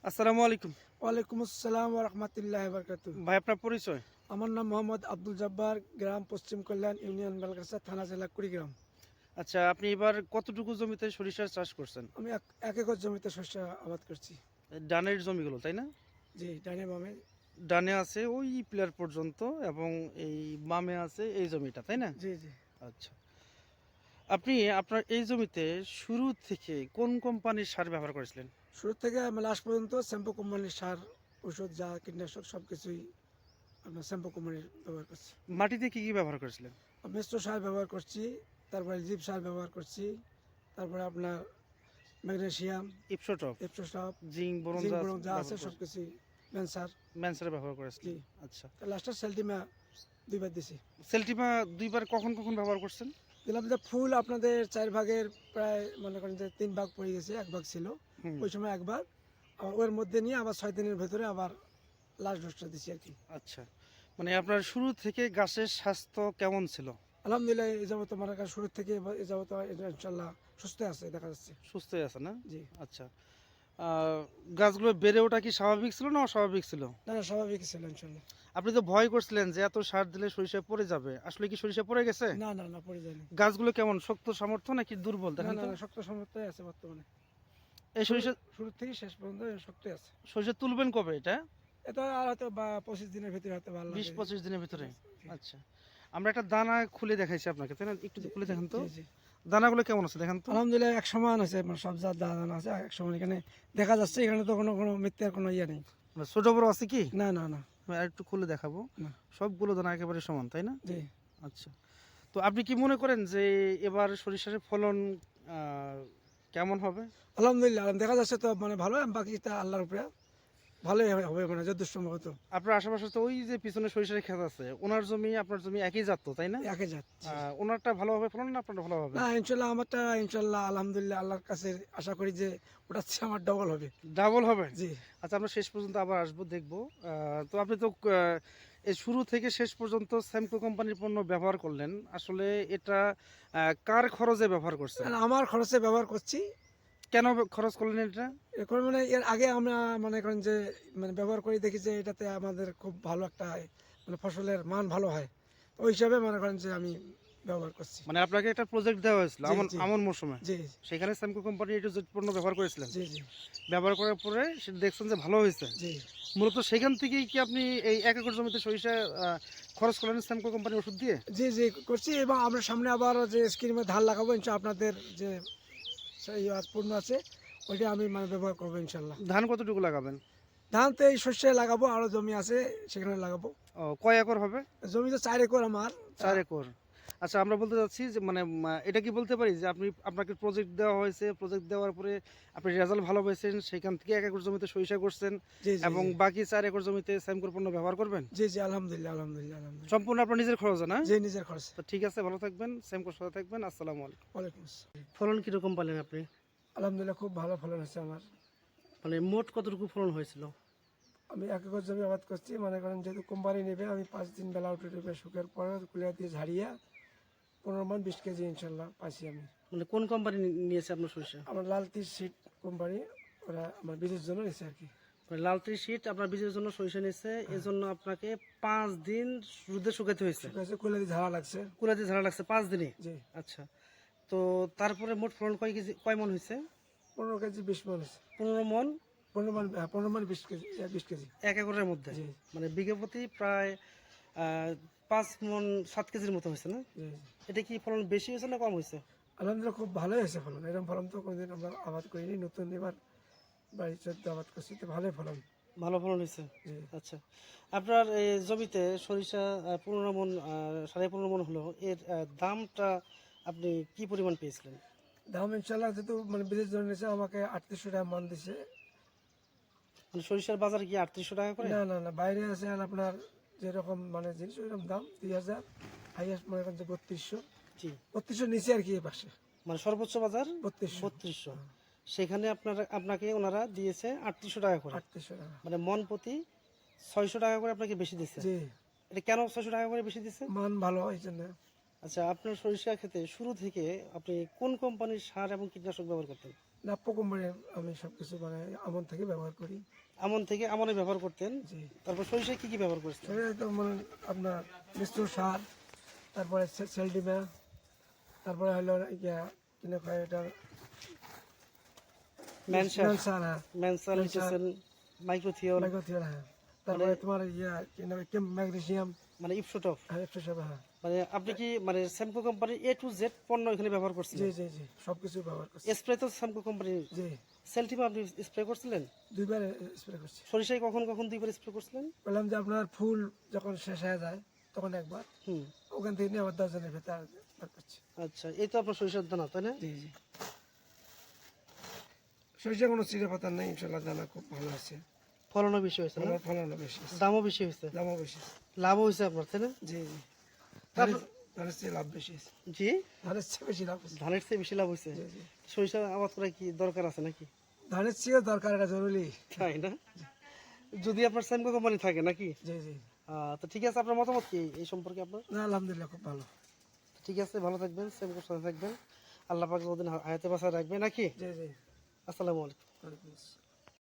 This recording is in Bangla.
আসসালামু আলাইকুম। ওয়ালাইকুম আসসালাম ওয়া রাহমাতুল্লাহি ওয়া বারাকাতুহু। ভাই আপনার পরিচয়? আমার নাম মোহাম্মদ আব্দুল জব্বার, গ্রাম পশ্চিম কল্যাণ, ইউনিয়ন বেলগাছা, থানা জেলা কুড়িগ্রাম। আচ্ছা, আপনি এবার কতটুকু জমিতে সরিষার চাষ করছেন? আমি এক একর জমিতে শস্য আবাদ করছি। ডানের জমিগুলো, তাই না? জি, ডানে বামে। ডানে আছে ওই প্লেয়ার পর্যন্ত এবং এই বামে আছে এই জমিটা, তাই না? জি জি। আচ্ছা, আপনি আপনার এই জমিতে শুরু থেকে কোন কোম্পানির সার ব্যবহার করেছিলেন? শুরু থেকে লাস্ট পর্যন্ত শ্যাম্পু কোম্পানির সার, ওষুধ, যা কীটনাশক সব কিছুই আপনার শ্যাম্পু কোম্পানির ব্যবহার করছি। মাটিতে কি কি ব্যবহার করেছিলেন? মিশ্র সার ব্যবহার করছি, তারপরে জীব সার ব্যবহার করছি, তারপরে আপনার ম্যাগনেসিয়াম, ইপসোটপ, এপসোসাপ, জিঙ্ক, বোরন জিঙ্ক যা বোরন যা আছে ব্যবহার সব করেছিলেন? কিছুই ম্যানসার। ম্যানসার ব্যবহার জি। করেছিলেন। আচ্ছা, লাস্টের সেলটিমা দুইবার দিছি। সেলটিমা দুইবার কখন কখন ব্যবহার করছেন? দিলাম যে ফুল আপনাদের 4 ভাগের প্রায় মনে করেন যে 3 ভাগ পড়ে গেছে, 1 ভাগ ছিল হুম। ওই সময় একবার, আবার ওর মধ্যে নিয়ে আবার 6 দিনের ভেতরে আবার লাস্ট ডোজটা দিছি আর কি। আচ্ছা, মানে আপনার শুরু থেকে গাছের স্বাস্থ্য কেমন ছিল? আলহামদুলিল্লাহ এই যাবত মনে করেন শুরু থেকে এই যাবত ইনশাল্লাহ সুস্থ আছে দেখা যাচ্ছে। সুস্থই আছে না? জি। আচ্ছা, গাছগুলো বেড়ে ওঠা কি স্বাভাবিক ছিল না অস্বাভাবিক ছিল? না না, স্বাভাবিক ছিল ইনশাল্লাহ। আপনি তো ভয় করছিলেন যে এত সার দিলে সরিষা পড়ে যাবে, আসলে কি সরিষা পড়ে গেছে? না না না, পড়ে যায়নি। গাছগুলো কেমন, শক্ত সামর্থ্য নাকি দুর্বল না দেখেন না তো? না, শক্ত সমর্থই আছে বর্তমানে। এই শুরু সরিষা শুরু থেকে শেষ পর্যন্ত শক্তই আছে। সরিষা তুলবেন কবে এটা? এটা আর হয়তো 25 দিনের ভিতরে হয়তো ভালো লাগে। 20-25 দিনের ভিতরে? জি আচ্ছা, আমরা একটা দানা খুলে দেখাইছি আপনাকে, তাই না? একটু জি খুলে দেখেন তো জি জি। দানাগুলো কেমন আছে দেখেন তো। আলহামদুলিল্লাহ এক সমান আছে, সব জাত দানা আছে এক সমান। এখানে দেখা যাচ্ছে, এখানে তো কোনো কোনো মিথ্যার কোনো ইয়ে নেই। মানে ছোট বড় আছে কি? না না না আমি আর একটু খুলে দেখাবো। না। সবগুলো দানা একেবারে সমান, তাই না? জি। আচ্ছা, তো আপনি কি মনে করেন যে এবার সরিষার ফলন আহ, কেমন হবে? আলহামদুলিল্লাহ দেখা যাচ্ছে তো ভালো, বাকিটা আল্লাহর উপরে ভালোই হবে যথেষ্ট সম্ভবত। আপনার আশেপাশে তো ওই যে পিছনে সরিষার ক্ষেত আছে, ওনার জমি আপনার জমি একই জাত তো, তাই না? একই জাত। জি। ওনারটা ভালো হবে ফলন না আপনারটা ভালো হবে? না ইনশাল্লাহ আমারটা ইনশাল্লাহ আলহামদুলিল্লাহ আল্লাহর কাছে আশা করি যে ওটা চেয়ে আমার ডবল হবে। ডাবল হবে? জি আচ্ছা, আমরা শেষ পর্যন্ত আবার আসবো, দেখবো। তো আপনি তো এই শুরু থেকে শেষ পর্যন্ত স্যামকো কোম্পানির পণ্য ব্যবহার করলেন, আসলে এটা কার খরচে ব্যবহার করছেন? আর আমার খরচে ব্যবহার করছি। কেন খরচ করলেন এটা? এখন এর আগে আমরা মনে করেন যে ব্যবহার করে দেখি যে এটাতে আমাদের খুব ভালো একটা ফসলের মান ভালো হয়, ওই হিসাবে মনে করেন যে আমি ব্যবহার করছি। মানে আপনাকে একটা প্রজেক্ট দেওয়া হয়েছিল জি আমন জি আমন মৌসুমে, জি সেখানে স্যামকো কোম্পানি এটা পণ্য ব্যবহার করেছিলেন। জি জি ব্যবহার করার পরে সেটা দেখছেন যে ভালো হয়েছে। জি মূলত সেখান থেকেই কি আপনি এই 1 একর জমিতে সরিষা খরচ করলেন স্যামকো কোম্পানির ওষুধ দিয়ে? জি জি করছি। এবং আমরা সামনে আবার যে স্কিমে ধান লাগাবো ইনশাল্লাহ, আপনাদের যে সেই পূর্ণ আছে ওইটা আমি ব্যবহার করবো ইনশাল্লাহ। ধান কতটুকু লাগাবেন? ধান তো এই শস্যে লাগাবো, আরো জমি আছে সেখানে লাগাবো। কয় একর হবে? জমি তো 4 একর আমার। 4 একর। আচ্ছা, আমরা বলতে চাচ্ছি যে মানে এটা কি বলতে পারি যে আপনাকে প্রজেক্ট দেওয়া হয়েছে, প্রজেক্ট দেওয়ার পরে আপনি রেজাল্ট ভালো পেয়েছেন, সেখান থেকে 1 একর জমিতে সরিষা করছেন জি জি এবং জি বাকি 4 একর জমিতে স্যামকোর পণ্য ব্যবহার করবেন? জি জি আলহামদুলিল্লাহ আলহামদুলিল্লাহ আলহামদুলিল্লাহ। সম্পূর্ণ আপনার নিজের খরচে না? জি নিজের খরচ। তো ঠিক আছে, ভালো থাকবেন, স্যামকোর সাথে থাকবেন। আসসালামু আলাইকুম। ওয়ালাইকুম আসসালাম। ফলন কিরকম পেলেন আপনি? আলহামদুলিল্লাহ খুব ভালো ফলন হচ্ছে আমার। মানে মোট কতটুকু ফলন হয়েছিল? আমি 1 একর জমি আবাদ করছি, মনে করেন যেহেতু কোম্পানি নেবে, আমি 5 দিন বেলা উঠে টেপে শুকের পরে কুলিয়া দিয়ে ঝাড়িয়ে 15 মণ 20 কেজি ইনশাল্লাহ পাইছি আমি। মানে কোন কোম্পানি নিয়েছে আপনার সরিষা? আমার লাল তীর সিট কোম্পানি, ওরা আমার বীজের জন্য নিচ্ছে আর কি। মানে লাল ত্রি শীট আপনার বীজের জন্য সরিষা নিচ্ছে, এজন্য আপনাকে 5 দিন রোদে শুকাতে হয়েছে, শুকাইছে, কুলিয়া দিয়ে ঝাড়া লাগছে। কুলাতে ঝাড়া লাগছে 5 দিনে। জি। আচ্ছা, তো তারপরে মোট ফলন কয় কেজি, কয় মন হয়েছে? 15 কেজি 20 মণ হচ্ছে। 15 মন 15 মণ, 15 মণ 20 কেজি, 20 কেজি। 1 একরের মধ্যে। জি মানে বিঘা প্রতি প্রায় 5 মন 7 কেজির মতো হয়েছে না? জি জি। এটা কি ফলন বেশি হয়েছে না কম হয়েছে? আলহামদুলিল্লাহ খুব ভালোই হয়েছে ফলন। এরকম ফলন তো কোনোদিন আমরা আবাদ করিনি, নতুন এবার বাড়িতে আবাদ করছি, তো ভালোই ফলন। ভালো ফলন হয়েছে। জি। আচ্ছা, আপনার এই জমিতে সরিষা 15 মন 15.5 মন হলো, এর দামটা আপনি কি পরিমাণ পেয়েছিলেন? দাম ইনশাল্লাহ যেহেতু বীজের জন্য নিয়েছে, আমাকে 3800 টাকা মন দিছে। মানে সরিষার বাজার কি 3800 টাকা করে? না না না, বাইরে আছে আর আপনার যেরকম জিনিস ওইরকম দাম 2000, হাইয়েস্ট মনে করেন যে 3200। জি, 3200 নিচে আর কি এই পাশে। মানে সর্বোচ্চ বাজার 3200। 3200, সেখানে আপনাকে ওনারা দিয়েছে 3800 টাকা করে। 3800 টাকা। মানে মন প্রতি 600 টাকা করে আপনাকে বেশি দিচ্ছে। জি। এটা কেন 600 টাকা করে বেশি দিচ্ছে? মান ভালো এই জন্য। আচ্ছা, আপনার সরিষা ক্ষেতে শুরু থেকে আপনি কোন কোম্পানির সার এবং কীটনাশক ব্যবহার করতেন? নাপ্পো কোম্পানির আমি সব কিছু মানে আমন থেকে ব্যবহার করি। আমন থেকে আমনে ব্যবহার করতেন, জি, তারপর সরিষায় কি কি ব্যবহার করছেন? সেটা তো মানে আপনার মিশ্র সার, তারপরে সেলডিমা, তারপরে হলো ইয়া কিনে কয় এটা ম্যানসার, সার, হ্যাঁ ম্যানসার লিটেসেন, মাইক্রোথিওন, মাইক্রোথিওন, হ্যাঁ তারপরে তোমার ইয়া কিনে কেম ম্যাগনেসিয়াম, মানে ইপসোটপ। হ্যাঁ একটু সব, হ্যাঁ মানে আপনি কি মানে স্যামকো কোম্পানির A to Z পণ্য এখানে ব্যবহার করছেন? জি জি জি সব কিছু ব্যবহার করছি। স্প্রে তো স্যামকো কোম্পানির। জি, সেলটিমা আপনি স্প্রে করছিলেন? 2বার স্প্রে করছি। সরিষায় কখন কখন 2বার স্প্রে করছিলেন? বললাম যে আপনার ফুল যখন শেষ হয়ে যায় তখন একবার, হুম, ওখান থেকে নিয়ে আবার 10 দিনের ভেতর একবার করছি। আচ্ছা, এই তো আপনার সরিষার দানা, তাই না? জি জি, সরিষা কোনো চিড়ে পাতা নেই, ইনশাল্লাহ দানা খুব ভালো আছে, ফলনও বেশি হয়েছে না? ফলনও বেশি আছে, দামও বেশি হয়েছে, দামও বেশি আছে। লাভও হয়েছে আপনার, তাই না? জি জি, তারপর- ধানের চেয়ে লাভ বেশি আছে, জি, ধানের চেয়ে বেশি লাভ আছে। ধানের চেয়ে বেশি লাভ হয়েছে। জি জি, সরিষা আবাদ করা কি দরকার আছে নাকি? ধানের চেয়েও দরকার, এটা জরুরি। তাই না? যদি আপনার স্যামকো কোম্পানি থাকে নাকি? জি জি, তো ঠিক আছে, আপনার মতামত কি এই সম্পর্কে আপনার? না আলহামদুলিল্লাহ খুব ভালো। ঠিক আছে, ভালো থাকবেন, স্যামকোর সাথে থাকবেন, আল্লাহ পাক যতদিন হায়াতে বাঁচায় রাখবে নাকি? জি জি, আসসালামু আলাইকুম। ওয়ালাইকুম আসসালাম।